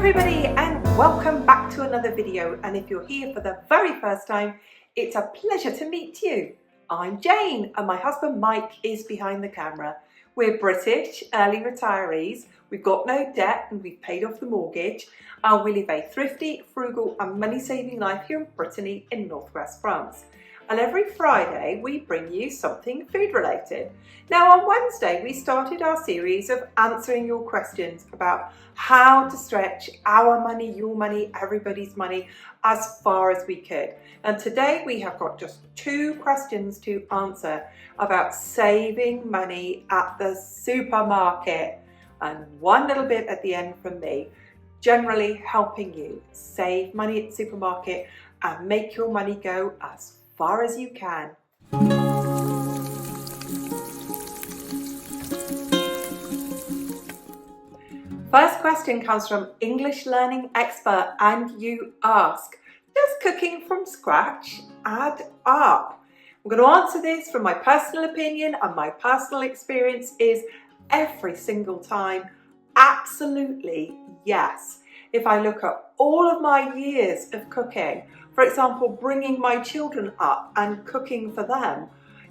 everybody, and welcome back to another video. And if you're here for the very first time, it's a pleasure to meet you. I'm Jane and my husband Mike is behind the camera. We're British early retirees, we've got no debt and we've paid off the mortgage, and we live a thrifty, frugal and money-saving life here in Brittany in northwest France. And every Friday we bring you something food related. Now on Wednesday we started our series of answering your questions about how to stretch our money, your money, everybody's money as far as we could. And today we have got just 2 questions to answer about saving money at the supermarket, and one little bit at the end from me, generally helping you save money at the supermarket and make your money go as far as you can. First question comes from English learning expert, and you ask, does cooking from scratch add up? I'm going to answer this from my personal opinion, and my personal experience is every single time, absolutely yes. If I look at all of my years of cooking, for example, bringing my children up and cooking for them,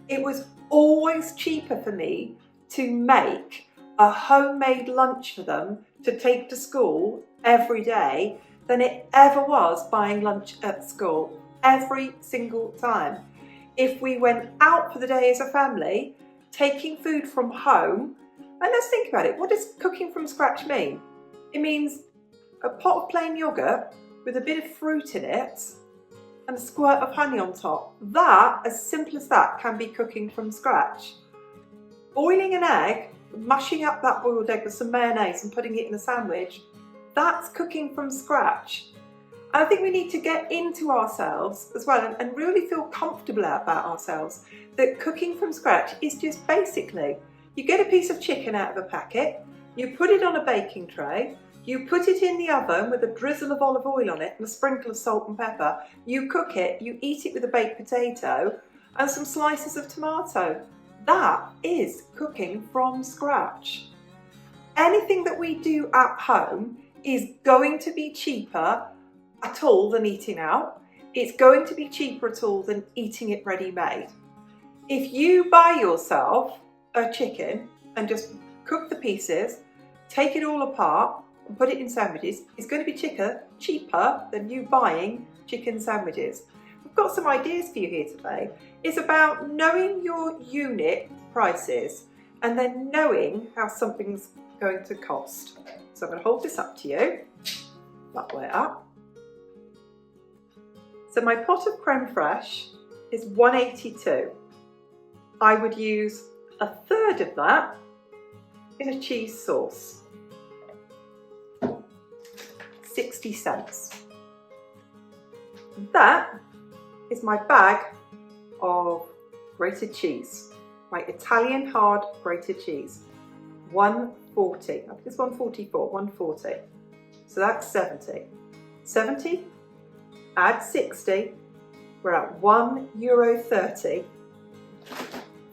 it was always cheaper for me to make a homemade lunch for them to take to school every day than it ever was buying lunch at school, every single time. If we went out for the day as a family, taking food from home, and let's think about it, what does cooking from scratch mean? It means a pot of plain yogurt with a bit of fruit in it and a squirt of honey on top. That, as simple as that, can be cooking from scratch. Boiling an egg, mushing up that boiled egg with some mayonnaise and putting it in a sandwich, that's cooking from scratch. And I think we need to get into ourselves as well and really feel comfortable about ourselves, that cooking from scratch is just basically, you get a piece of chicken out of a packet, you put it on a baking tray, you put it in the oven with a drizzle of olive oil on it and a sprinkle of salt and pepper, you cook it, you eat it with a baked potato and some slices of tomato. That is cooking from scratch. Anything that we do at home is going to be cheaper at all than eating out. It's going to be cheaper at all than eating it ready-made. If you buy yourself a chicken and just cook the pieces, take it all apart and put it in sandwiches, it's going to be cheaper than you buying chicken sandwiches. I've got some ideas for you here today. It's about knowing your unit prices and then knowing how something's going to cost. So I'm going to hold this up to you, that way up. So my pot of creme fraiche is £1.82. I would use a third of that in a cheese sauce, 60 cents. That is my bag of grated cheese, my Italian hard grated cheese, 140, I think it's 144, 140, so that's 70. 70, add 60, we're at €1.30.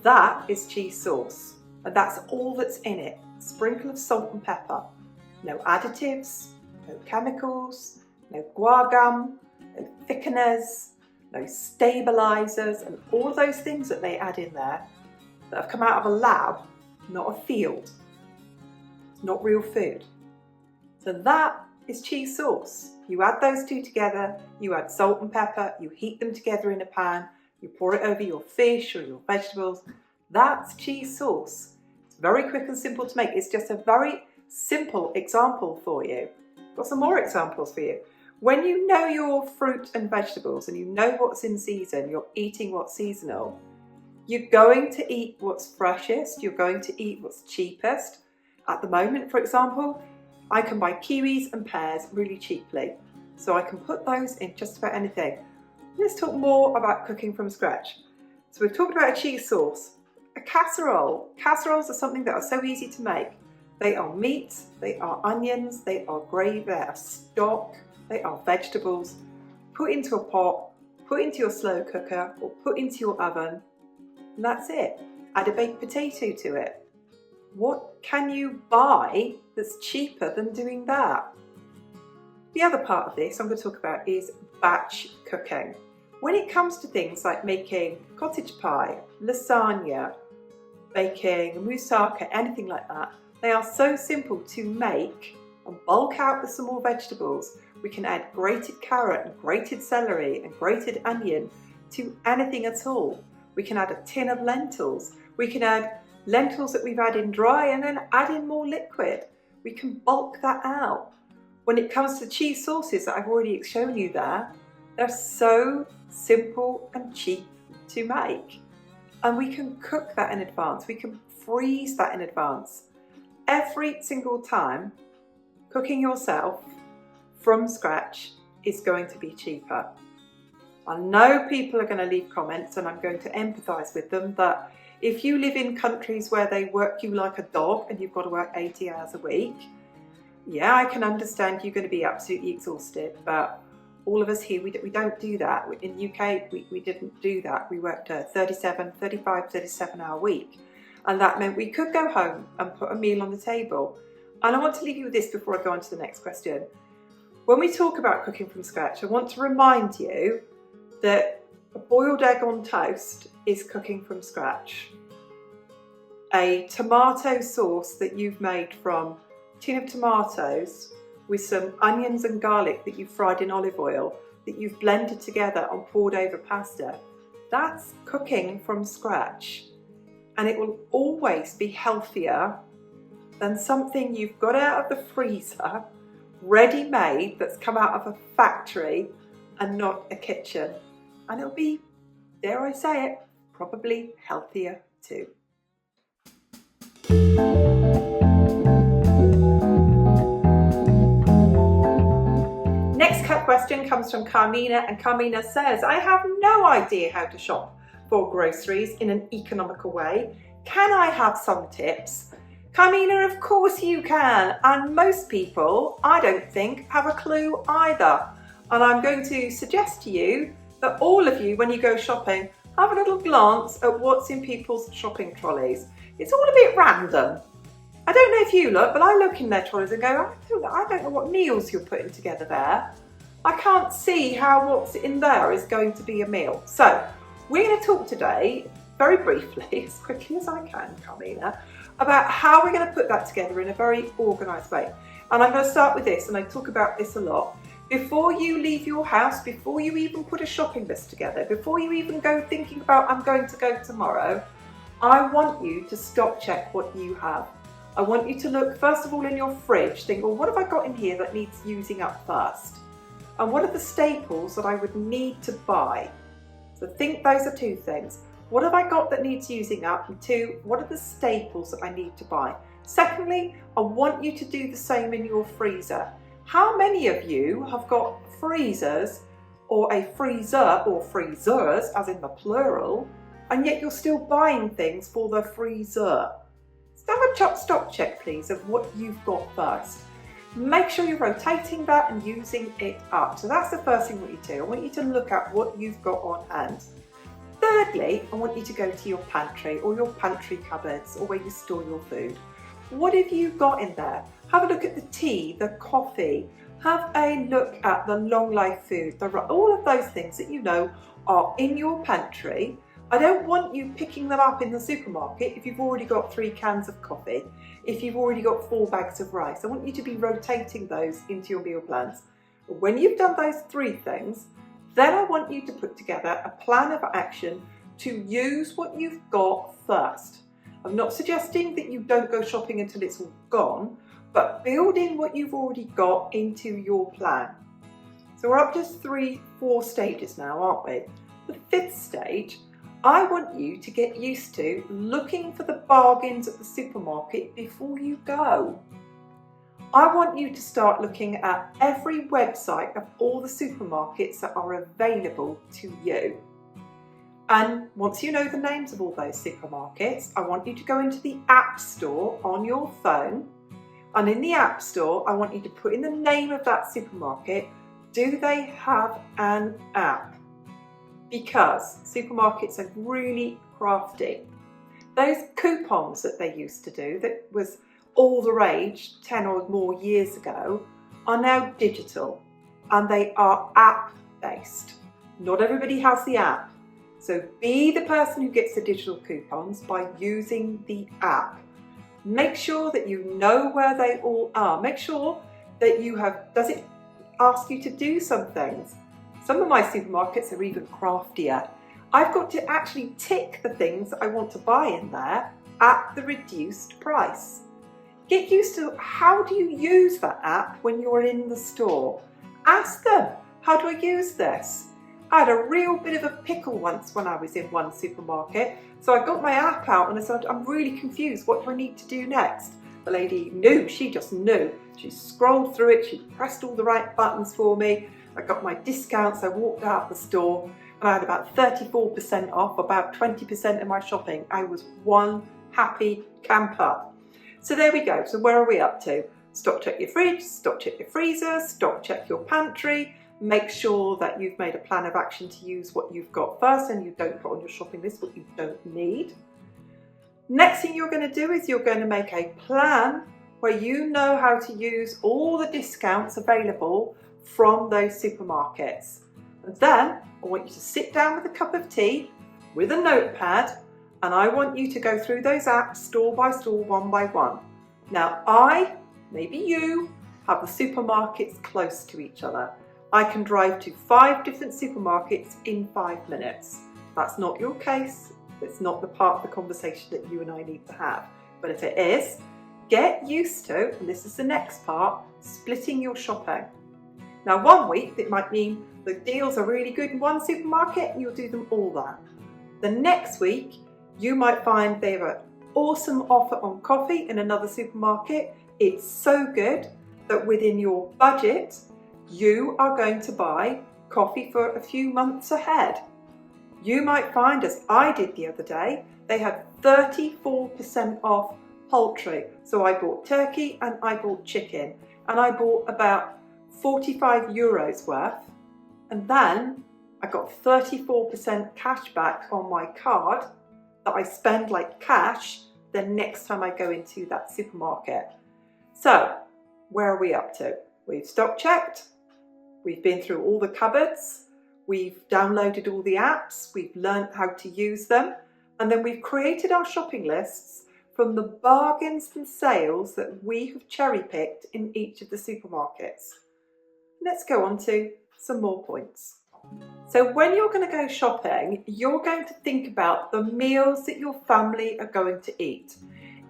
That is cheese sauce, and that's all that's in it. A sprinkle of salt and pepper, no additives, no chemicals, no guar gum, no thickeners, no stabilizers, and all of those things that they add in there that have come out of a lab, not a field. It's not real food. So that is cheese sauce. You add those two together, you add salt and pepper, you heat them together in a pan, you pour it over your fish or your vegetables. That's cheese sauce. It's very quick and simple to make. It's just a very simple example for you. I've got some more examples for you. When you know your fruit and vegetables and you know what's in season, you're eating what's seasonal, you're going to eat what's freshest, you're going to eat what's cheapest. At the moment, for example, I can buy kiwis and pears really cheaply, so I can put those in just about anything. Let's talk more about cooking from scratch. So we've talked about a cheese sauce. A casserole. Casseroles are something that are so easy to make. They are meat, they are onions, they are gravy, they are stock, they are vegetables. Put into a pot, put into your slow cooker or put into your oven, and that's it. Add a baked potato to it. What can you buy that's cheaper than doing that? The other part of this I'm going to talk about is batch cooking. When it comes to things like making cottage pie, lasagna, baking moussaka, anything like that, they are so simple to make and bulk out with some more vegetables. We can add grated carrot and grated celery and grated onion to anything at all. We can add a tin of lentils. We can add lentils that we've added in dry and then add in more liquid. We can bulk that out. When it comes to cheese sauces that I've already shown you there, they're so simple and cheap to make. And we can cook that in advance. We can freeze that in advance. Every single time, cooking yourself from scratch is going to be cheaper. I know people are going to leave comments, and I'm going to empathise with them, that if you live in countries where they work you like a dog and you've got to work 80 hours a week, yeah, I can understand you're going to be absolutely exhausted, but all of us here, we don't do that. In the UK, we didn't do that. We worked a 37-hour week, and that meant we could go home and put a meal on the table. And I want to leave you with this before I go on to the next question. When we talk about cooking from scratch, I want to remind you that a boiled egg on toast is cooking from scratch. A tomato sauce that you've made from a tin of tomatoes with some onions and garlic that you've fried in olive oil, that you've blended together and poured over pasta, that's cooking from scratch. And it will always be healthier than something you've got out of the freezer, ready-made, that's come out of a factory and not a kitchen. And it'll be, dare I say it, probably healthier too. Next question comes from Carmina, and Carmina says, I have no idea how to shop for groceries in an economical way. Can I have some tips? Carmina, of course you can, and most people, I don't think, have a clue either. And I'm going to suggest to you that all of you, when you go shopping, have a little glance at what's in people's shopping trolleys. It's all a bit random. I don't know if you look, but I look in their trolleys and go, I don't know what meals you're putting together there. I can't see how what's in there is going to be a meal. So we're going to talk today, very briefly, as quickly as I can, Carmina, about how we're going to put that together in a very organised way. And I'm going to start with this, and I talk about this a lot. Before you leave your house, before you even put a shopping list together, before you even go thinking about, I'm going to go tomorrow, I want you to stock check what you have. I want you to look, first of all, in your fridge, think, well, what have I got in here that needs using up first? And what are the staples that I would need to buy? So think those are two things. What have I got that needs using up? And two, what are the staples that I need to buy? Secondly, I want you to do the same in your freezer. How many of you have got freezers or a freezer or freezers, as in the plural, and yet you're still buying things for the freezer? So have a stock check, please, of what you've got first. Make sure you're rotating that and using it up. So that's the first thing I want you to do. I want you to look at what you've got on hand. Thirdly, I want you to go to your pantry or your pantry cupboards or where you store your food. What have you got in there? Have a look at the tea, the coffee. Have a look at the long life food, all of those things that you know are in your pantry. I don't want you picking them up in the supermarket if you've already got 3 cans of coffee, if you've already got 4 bags of rice. I want you to be rotating those into your meal plans. When you've done those 3 things, then I want you to put together a plan of action to use what you've got first. I'm not suggesting that you don't go shopping until it's all gone, but build in what you've already got into your plan. So we're up to 4 stages now, aren't we? The 5th stage, I want you to get used to looking for the bargains at the supermarket before you go. I want you to start looking at every website of all the supermarkets that are available to you. And once you know the names of all those supermarkets, I want you to go into the App Store on your phone. And in the App Store, I want you to put in the name of that supermarket. Do they have an app? Because supermarkets are really crafty. Those coupons that they used to do, that was all the rage 10 or more years ago, are now digital. and they are app-based. Not everybody has the app. So be the person who gets the digital coupons by using the app. Make sure that you know where they all are. Make sure that you have, does it ask you to do some things? Some of my supermarkets are even craftier. I've got to actually tick the things that I want to buy in there at the reduced price. Get used to how do you use that app when you're in the store. Ask them, how do I use this? I had a real bit of a pickle once when I was in one supermarket. So I got my app out and I said, I'm really confused. What do I need to do next? The lady knew, she just knew. She scrolled through it, she pressed all the right buttons for me. I got my discounts, I walked out the store and I had about 34% off, about 20% of my shopping. I was one happy camper. So there we go. So where are we up to? Stock check your fridge, stock check your freezer, stock check your pantry. Make sure that you've made a plan of action to use what you've got first and you don't put on your shopping list what you don't need. Next thing you're going to do is you're going to make a plan where you know how to use all the discounts available from those supermarkets. And then I want you to sit down with a cup of tea with a notepad and I want you to go through those apps store by store, one by one. Now maybe you, have the supermarkets close to each other. I can drive to 5 different supermarkets in 5 minutes. That's not your case. It's not the part of the conversation that you and I need to have. But if it is, get used to, and this is the next part, splitting your shopping. Now, one week it might mean the deals are really good in one supermarket and you'll do them all there. The next week, you might find they have an awesome offer on coffee in another supermarket. It's so good that within your budget, you are going to buy coffee for a few months ahead. You might find, as I did the other day, they had 34% off poultry. So I bought turkey and I bought chicken and I bought about 45 euros worth. And then I got 34% cash back on my card that I spend like cash the next time I go into that supermarket. So where are we up to? We've stock checked. We've been through all the cupboards, we've downloaded all the apps, we've learned how to use them, and then we've created our shopping lists from the bargains and sales that we have cherry-picked in each of the supermarkets. Let's go on to some more points. So when you're going to go shopping, you're going to think about the meals that your family are going to eat.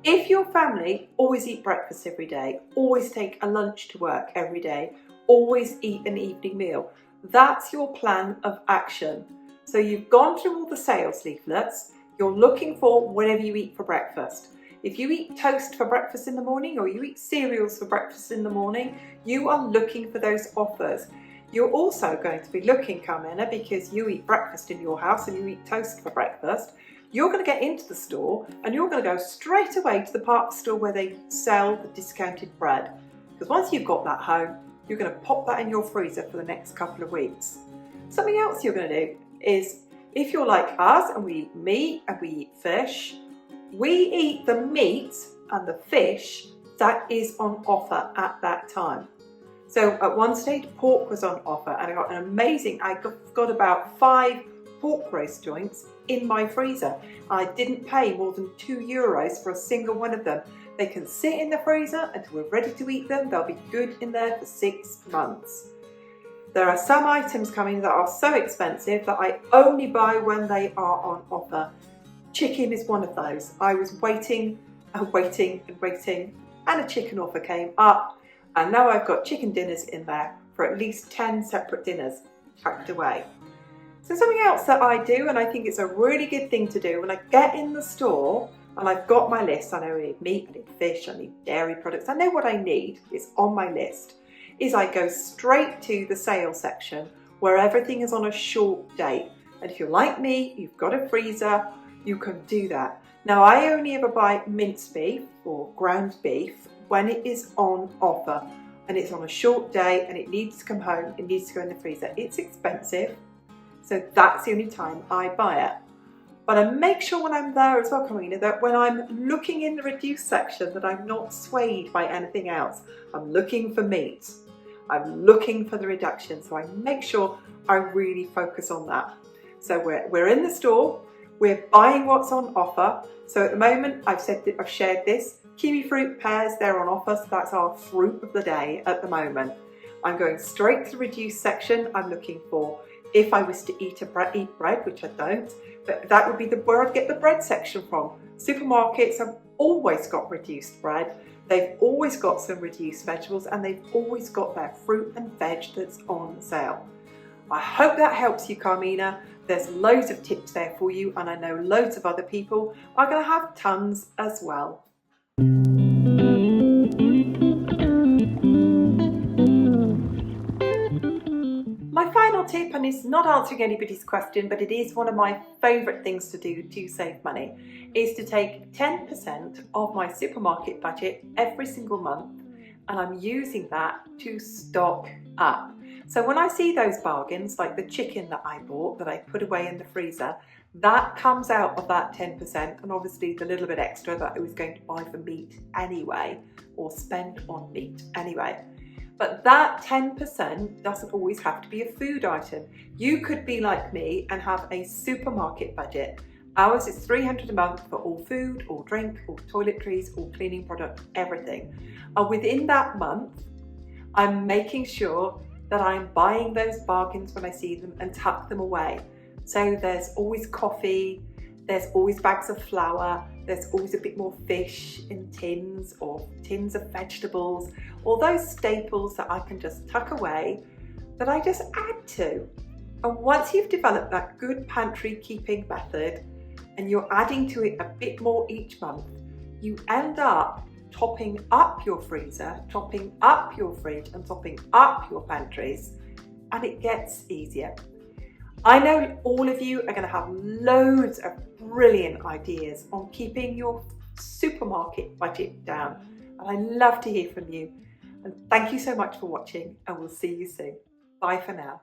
If your family always eat breakfast every day, always take a lunch to work every day, always eat an evening meal, that's your plan of action. So you've gone through all the sales leaflets, you're looking for whatever you eat for breakfast. If you eat toast for breakfast in the morning or you eat cereals for breakfast in the morning, you are looking for those offers. You're also going to be looking, Carmena, because you eat breakfast in your house and you eat toast for breakfast, you're going to get into the store and you're going to go straight away to the part of the store where they sell the discounted bread. Because once you've got that home, you're going to pop that in your freezer for the next couple of weeks. Something else you're going to do is, if you're like us and we eat meat and we eat fish, we eat the meat and the fish that is on offer at that time. So at one stage, pork was on offer and I got I got about 5 pork roast joints in my freezer. I didn't pay more than €2 for a single one of them. They can sit in the freezer until we're ready to eat them. They'll be good in there for 6 months. There are some items coming that are so expensive that I only buy when they are on offer. Chicken is one of those. I was waiting and waiting and waiting, and a chicken offer came up, and now I've got chicken dinners in there for at least 10 separate dinners packed away. So something else that I do, and I think it's a really good thing to do, when I get in the store and I've got my list, I know I need meat, I need fish, I need dairy products, I know what I need, it's on my list, is I go straight to the sales section where everything is on a short date. And if you're like me, you've got a freezer, you can do that. Now I only ever buy minced beef or ground beef when it is on offer and it's on a short day and it needs to come home, it needs to go in the freezer. It's expensive, so that's the only time I buy it. But I make sure when I'm there as well, Carmena, that when I'm looking in the reduced section that I'm not swayed by anything else. I'm looking for meat. I'm looking for the reduction, so I make sure I really focus on that. So we're in the store, we're buying what's on offer. So at the moment, I've shared this. Kiwi fruit pears, they're on offer, so that's our fruit of the day at the moment. I'm going straight to the reduced section. I'm looking for, if I was to eat bread, which I don't, but that would be where I'd get the bread section from. Supermarkets have always got reduced bread. They've always got some reduced vegetables, and they've always got their fruit and veg that's on sale. I hope that helps you, Carmina. There's loads of tips there for you, and I know loads of other people are going to have tons as well. My final tip, and it's not answering anybody's question, but it is one of my favourite things to do to save money, is to take 10% of my supermarket budget every single month, and I'm using that to stock up. So when I see those bargains, like the chicken that I bought that I put away in the freezer, that comes out of that 10%, and obviously the little bit extra that I was going to buy for meat anyway, or spend on meat anyway. But that 10% doesn't always have to be a food item. You could be like me and have a supermarket budget. Ours is $300 a month for all food, all drink, all toiletries, all cleaning products, everything. And within that month, I'm making sure that I'm buying those bargains when I see them and tuck them away. So there's always coffee, there's always bags of flour, there's always a bit more fish in tins or tins of vegetables, all those staples that I can just tuck away that I just add to. And once you've developed that good pantry keeping method and you're adding to it a bit more each month, you end up topping up your freezer, topping up your fridge, and topping up your pantries, and it gets easier. I know all of you are going to have loads of brilliant ideas on keeping your supermarket budget down, and I love to hear from you. And thank you so much for watching, and we'll see you soon. Bye for now.